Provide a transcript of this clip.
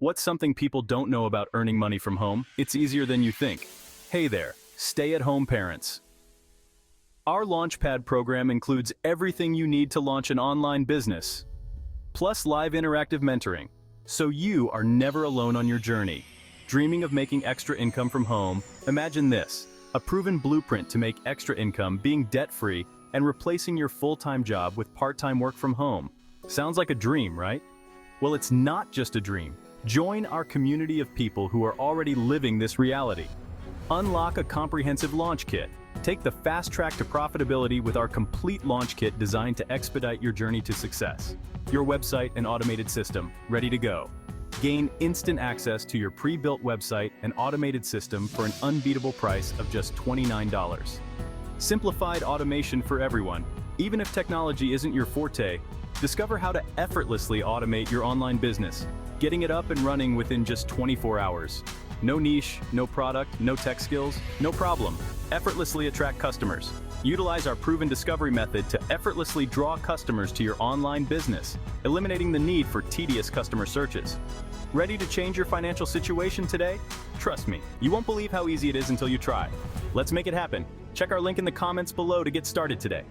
What's something people don't know about earning money from home? It's easier than you think. Hey there, stay-at-home parents. Our LaunchPad program includes everything you need to launch an online business, plus live interactive mentoring, so you are never alone on your journey. Dreaming of making extra income from home? Imagine this, a proven blueprint to make extra income being debt-free and replacing your full-time job with part-time work from home. Sounds like a dream, right? Well, it's not just a dream. Join our community of people who are already living this reality. Unlock a comprehensive launch kit. Take the fast track to profitability with our complete launch kit designed to expedite your journey to success. Your website and automated system, ready to go. Gain instant access to your pre-built website and automated system for an unbeatable price of just $29. Simplified automation for everyone. Even if technology isn't your forte, discover how to effortlessly automate your online business, getting it up and running within just 24 hours. No niche, no product, no tech skills, no problem. Effortlessly attract customers. Utilize our proven discovery method to effortlessly draw customers to your online business, eliminating the need for tedious customer searches. Ready to change your financial situation today? Trust me, you won't believe how easy it is until you try. Let's make it happen. Check our link in the comments below to get started today.